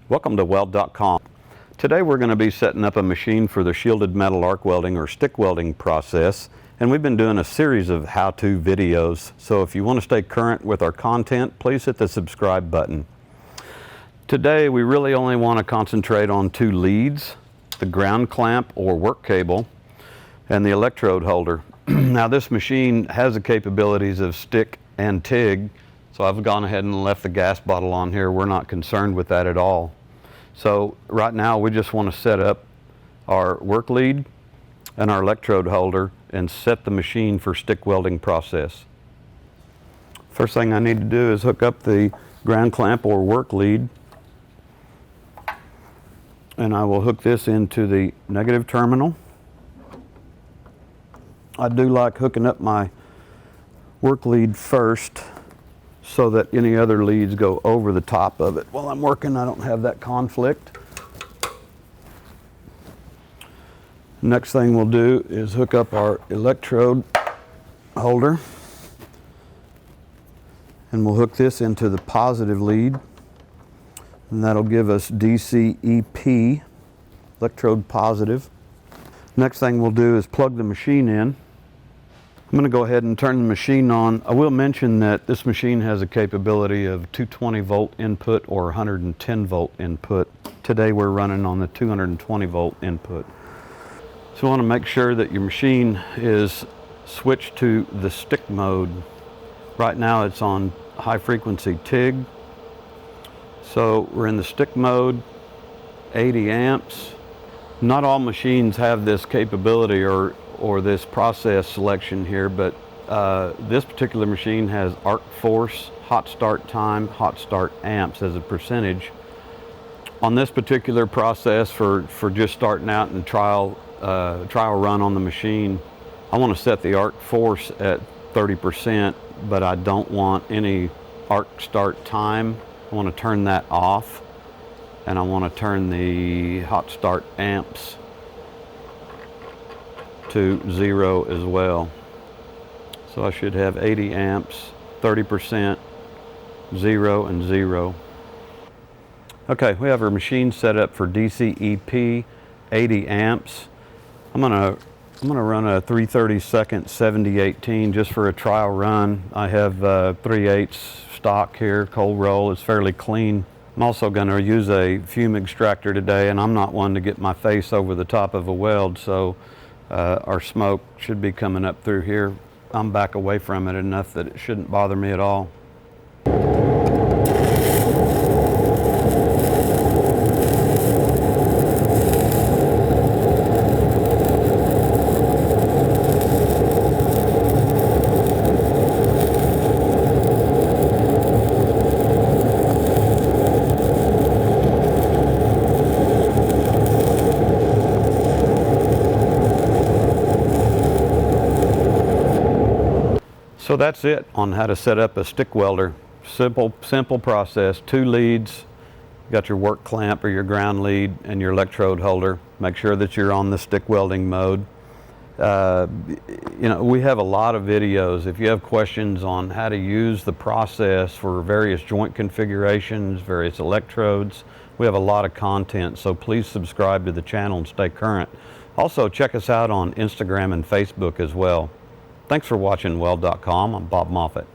Welcome to Weld.com. Today we're going to be setting up a machine for the shielded metal arc welding or stick welding process, and we've been doing a series of how-to videos, so if you want to stay current with our content, please hit the subscribe button. Today we really only want to concentrate on two leads, the ground clamp or work cable and the electrode holder. Now this machine has the capabilities of stick and TIG, so I've gone ahead and left the gas bottle on here. We're not concerned with that at all. So right now we just want to set up our work lead and our electrode holder and set the machine for stick welding process. First thing I need to do is hook up the ground clamp or work lead, and I will hook this into the negative terminal. I do like hooking up my work lead first so that any other leads go over the top of it. While I'm working, I don't have that conflict. Next thing we'll do is hook up our electrode holder, and we'll hook this into the positive lead, and that'll give us DCEP, electrode positive. Next thing we'll do is plug the machine in. I'm going to go ahead and turn the machine on. I will mention that this machine has a capability of 220 volt input or 110 volt input. Today we're running on the 220 volt input. So you want to make sure that your machine is switched to the stick mode. Right now it's on high frequency TIG. So we're in the stick mode, 80 amps. Not all machines have this capability or this process selection here, but this particular machine has arc force, hot start time, hot start amps as a percentage. On this particular process for just starting out and trial run on the machine, I want to set the arc force at 30%, but I don't want any arc start time. I want to turn that off, and I want to turn the hot start amps to 0 as well. So I should have 80 amps, 30%, 0 and 0. Okay, we have our machine set up for DCEP, 80 amps. I'm gonna run a 3/32 70/18 just for a trial run. I have 3/8 stock here, cold roll. It's fairly clean. I'm also going to use a fume extractor today, and I'm not one to get my face over the top of a weld, so our smoke should be coming up through here. I'm back away from it enough that it shouldn't bother me at all. So that's it on how to set up a stick welder. Simple process. Two leads. You got your work clamp or your ground lead and your electrode holder. Make sure that you're on the stick welding mode. You know, we have a lot of videos. If you have questions on how to use the process for various joint configurations, various electrodes, we have a lot of content. So please subscribe to the channel and stay current. Also, check us out on Instagram and Facebook as well. Thanks for watching Weld.com. I'm Bob Moffett.